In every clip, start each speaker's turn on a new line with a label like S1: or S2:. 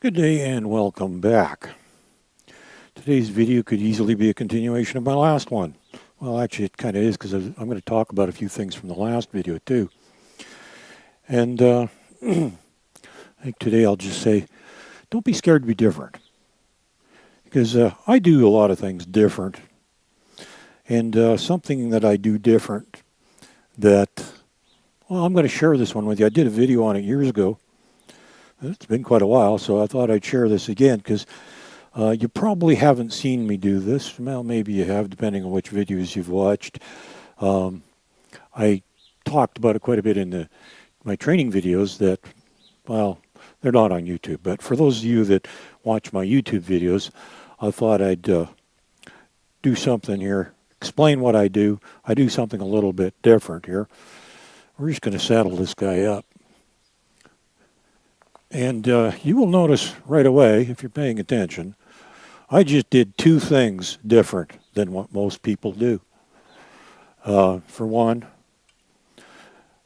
S1: Good day and welcome back. Today's video could easily be a continuation of my last one. Well, actually it kind of is because I'm going to talk about a few things from the last video too. And I think today I'll just say, don't be scared to be different. Because I do a lot of things different. And something that I do different that, well, I'm going to share this one with you. I did a video on it years ago. It's been quite a while, so I thought I'd share this again because you probably haven't seen me do this. Well, maybe you have, depending on which videos you've watched. I talked about it quite a bit in my training videos that, well, they're not on YouTube. But for those of you that watch my YouTube videos, I thought I'd do something here, explain what I do. I do something a little bit different here. We're just going to saddle this guy up. And you will notice right away, if you're paying attention, I just did two things different than what most people do. For one,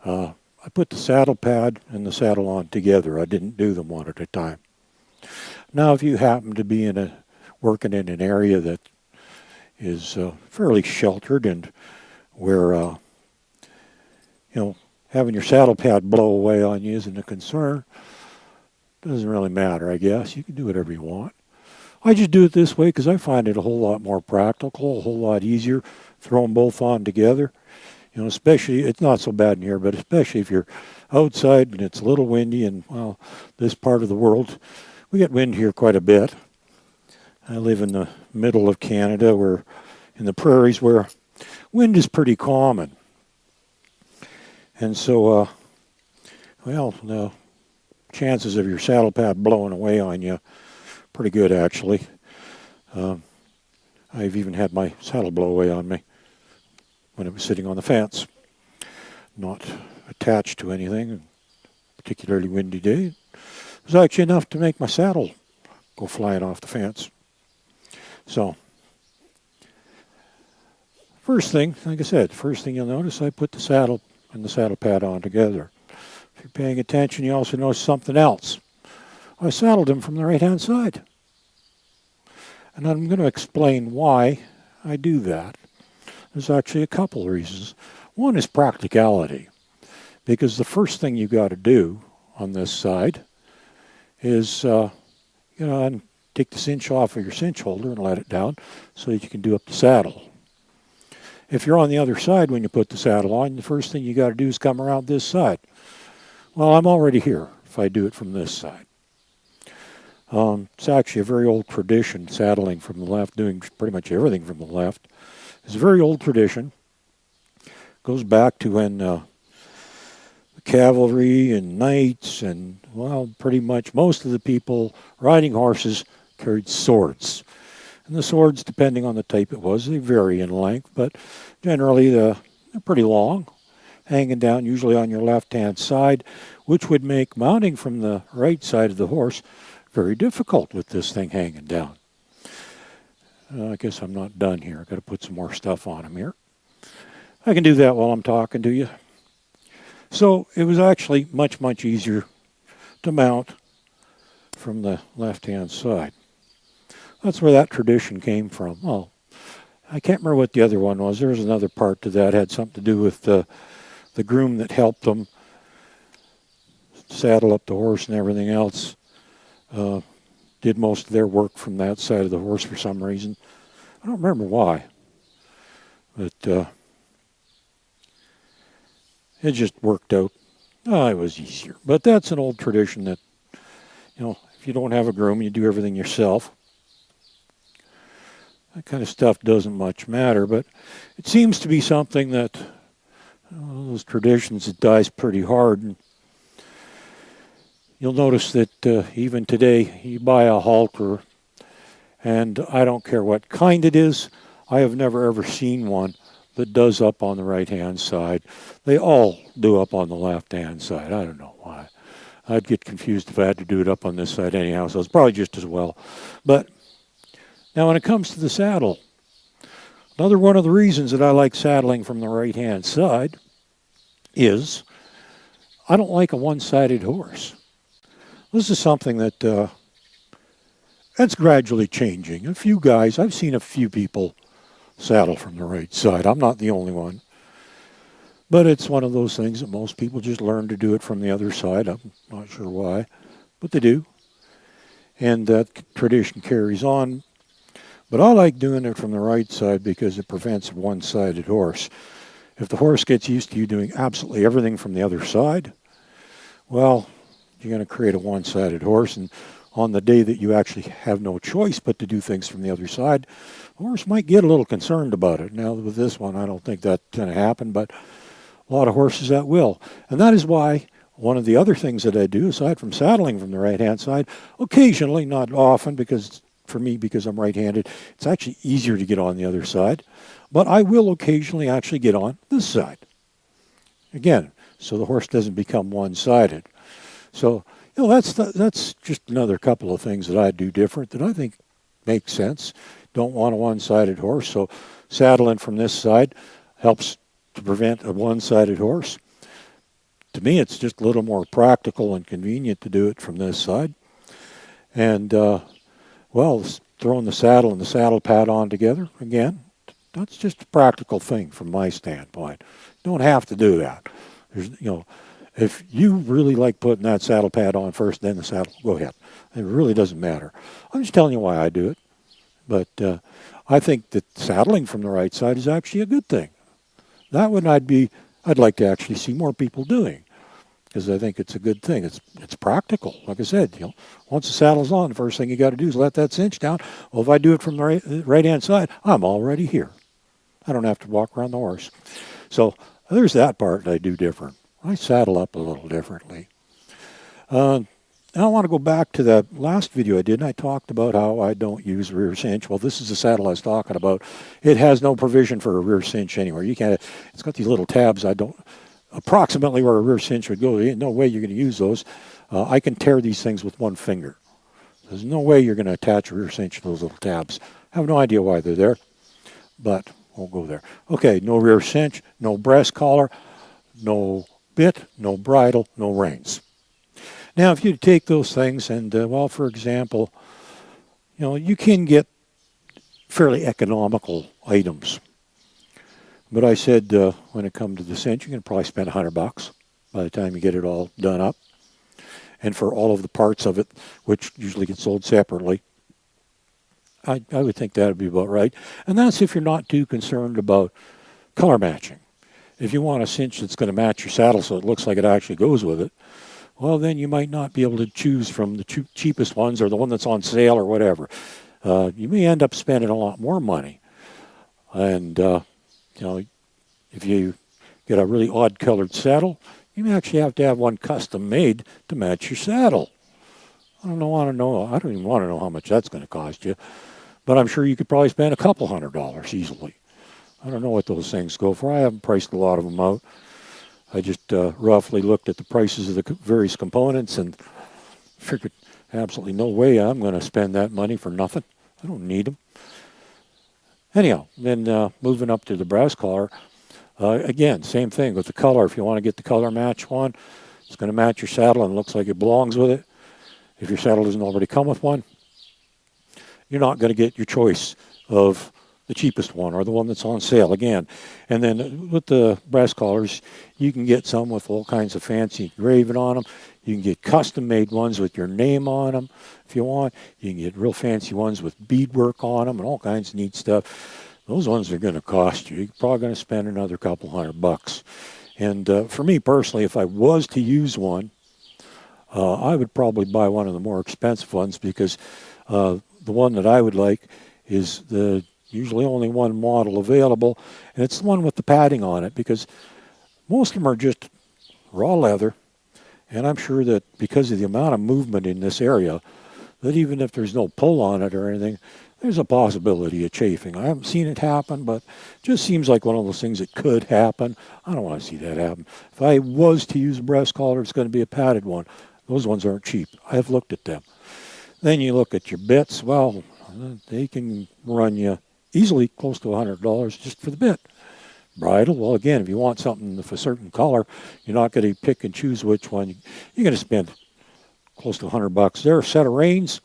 S1: I put the saddle pad and the saddle on together. I didn't do them one at a time. Now, if you happen to be working in an area that is fairly sheltered and where, having your saddle pad blow away on you isn't a concern, doesn't really matter, I guess. You can do whatever you want. I just do it this way because I find it a whole lot more practical, a whole lot easier, throw them both on together. Especially, it's not so bad in here, but especially if you're outside and it's a little windy and, well, this part of the world, we get wind here quite a bit. I live in the middle of Canada, where in the prairies where wind is pretty common. And so, the chances of your saddle pad blowing away on you, pretty good actually. I've even had my saddle blow away on me when it was sitting on the fence, not attached to anything. A particularly windy day, it was actually enough to make my saddle go flying off the fence. So, first thing, like I said, first thing you'll notice, I put the saddle and the saddle pad on together. If you're paying attention, you also notice something else. I saddled him from the right-hand side. And I'm going to explain why I do that. There's actually a couple of reasons. One is practicality. Because the first thing you got to do on this side is, and take the cinch off of your cinch holder and let it down so that you can do up the saddle. If you're on the other side when you put the saddle on, the first thing you got to do is come around this side. Well, I'm already here if I do it from this side. It's actually a very old tradition, saddling from the left, doing pretty much everything from the left. It's a very old tradition. It goes back to when the cavalry and knights and, well, pretty much most of the people riding horses carried swords. And the swords, depending on the type it was, they vary in length, but generally they're pretty long, hanging down usually on your left-hand side, which would make mounting from the right side of the horse very difficult with this thing hanging down. I guess I'm not done here. I've got to put some more stuff on him here. I can do that while I'm talking to you. So it was actually much, much easier to mount from the left-hand side. That's where that tradition came from. Well, I can't remember what the other one was. There was another part to that. It had something to do with the groom that helped them saddle up the horse and everything else. Did most of their work from that side of the horse for some reason. I don't remember why. But it just worked out. It was easier. But that's an old tradition that, if you don't have a groom, you do everything yourself. That kind of stuff doesn't much matter, but it seems to be something that those traditions, it dies pretty hard. And you'll notice that even today, you buy a halter, and I don't care what kind it is, I have never ever seen one that does up on the right-hand side. They all do up on the left-hand side. I don't know why. I'd get confused if I had to do it up on this side anyhow, so it's probably just as well. But now when it comes to the saddle, another one of the reasons that I like saddling from the right-hand side is I don't like a one-sided horse. This is something that That's gradually changing. A few guys, I've seen a few people saddle from the right side. I'm not the only one. But it's one of those things that most people just learn to do it from the other side. I'm not sure why, but they do. And that tradition carries on. But I like doing it from the right side because it prevents a one-sided horse. If the horse gets used to you doing absolutely everything from the other side, well, you're going to create a one-sided horse. And on the day that you actually have no choice but to do things from the other side, the horse might get a little concerned about it. Now, with this one, I don't think that's going to happen, but a lot of horses that will. And that is why one of the other things that I do, aside from saddling from the right-hand side, occasionally, not often, because for me, because I'm right-handed, it's actually easier to get on the other side. But I will occasionally actually get on this side. Again, so the horse doesn't become one-sided. So, that's just another couple of things that I do different that I think make sense. Don't want a one-sided horse, so saddling from this side helps to prevent a one-sided horse. To me, it's just a little more practical and convenient to do it from this side. And, throwing the saddle and the saddle pad on together, again, that's just a practical thing from my standpoint. Don't have to do that. If you really like putting that saddle pad on first, then the saddle, go ahead. It really doesn't matter. I'm just telling you why I do it. But I think that saddling from the right side is actually a good thing. That one I'd like to actually see more people doing, because I think it's a good thing. It's practical. Like I said, once the saddle's on, the first thing you got to do is let that cinch down. Well, if I do it from the right-hand side, I'm already here. I don't have to walk around the horse. So there's that part that I do different. I saddle up a little differently. Now I want to go back to that last video I did, and I talked about how I don't use rear cinch. Well, this is the saddle I was talking about. It has no provision for a rear cinch anywhere. You can't. It's got these little tabs. I don't. Approximately where a rear cinch would go. There ain't no way you're going to use those. I can tear these things with one finger. There's no way you're going to attach a rear cinch to those little tabs. I have no idea why they're there, but we'll go there. Okay, no rear cinch, no breast collar, no bit, no bridle, no reins. Now, if you take those things and, for example, you can get fairly economical items. But I said when it comes to the cinch, you can probably spend $100 by the time you get it all done up. And for all of the parts of it, which usually get sold separately, I would think that would be about right. And that's if you're not too concerned about color matching. If you want a cinch that's going to match your saddle so it looks like it actually goes with it, well, then you might not be able to choose from the cheapest ones or the one that's on sale or whatever. You may end up spending a lot more money. And, if you get a really odd colored saddle, you may actually have to have one custom made to match your saddle. I don't even want to know how much that's going to cost you. But I'm sure you could probably spend a couple $100 easily. I don't know what those things go for. I haven't priced a lot of them out. I just roughly looked at the prices of the various components and figured absolutely no way I'm going to spend that money for nothing. I don't need them. Anyhow, then moving up to the brass collar, again, same thing with the color. If you want to get the color match one, it's going to match your saddle and looks like it belongs with it. If your saddle doesn't already come with one, you're not going to get your choice of the cheapest one or the one that's on sale again. And then with the brass collars, you can get some with all kinds of fancy engraving on them. You can get custom-made ones with your name on them if you want. You can get real fancy ones with beadwork on them and all kinds of neat stuff. Those ones are going to cost you. You're probably going to spend another couple $100. And for me personally, if I was to use one, I would probably buy one of the more expensive ones because the one that I would like is the usually only one model available, and it's the one with the padding on it because most of them are just raw leather, and I'm sure that because of the amount of movement in this area, that even if there's no pull on it or anything, there's a possibility of chafing. I haven't seen it happen, but it just seems like one of those things that could happen. I don't want to see that happen. If I was to use a breast collar, it's going to be a padded one. Those ones aren't cheap. I have looked at them. Then you look at your bits. Well, they can run you easily close to $100 just for the bit. Bridle, well, again, if you want something of a certain color, you're not going to pick and choose which one. You're going to spend close to $100 there. A set of reins,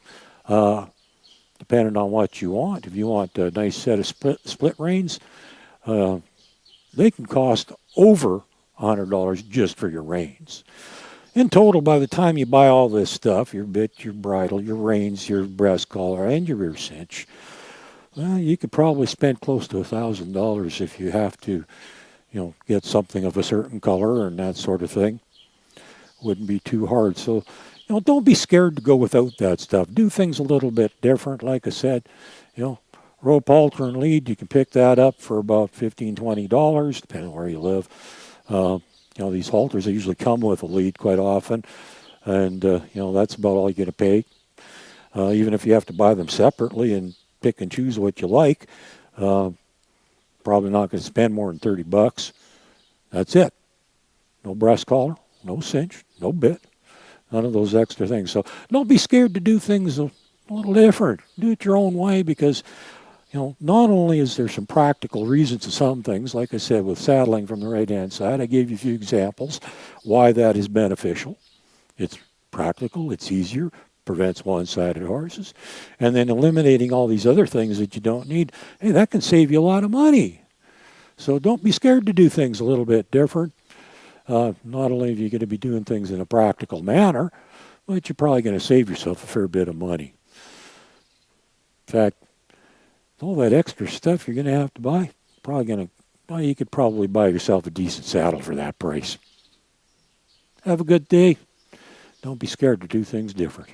S1: depending on what you want. If you want a nice set of split reins, they can cost over $100 just for your reins. In total, by the time you buy all this stuff, your bit, your bridle, your reins, your breast collar, and your rear cinch, well, you could probably spend close to $1,000 if you have to, get something of a certain color and that sort of thing. Wouldn't be too hard. So, don't be scared to go without that stuff. Do things a little bit different. Like I said, rope halter and lead, you can pick that up for about $15, $20, depending on where you live. These halters, they usually come with a lead quite often, and, that's about all you're going to pay. Even if you have to buy them separately and pick and choose what you like, probably not going to spend more than $30. That's it. No breast collar, no cinch, no bit, none of those extra things. So don't be scared to do things a little different. Do it your own way because, not only is there some practical reasons to some things, like I said, with saddling from the right-hand side, I gave you a few examples why that is beneficial. It's practical, it's easier, prevents one-sided horses. And then eliminating all these other things that you don't need, hey, that can save you a lot of money. So don't be scared to do things a little bit different. Not only are you going to be doing things in a practical manner, but you're probably going to save yourself a fair bit of money. In fact, all that extra stuff you're going to have to buy, you could probably buy yourself a decent saddle for that price. Have a good day. Don't be scared to do things different.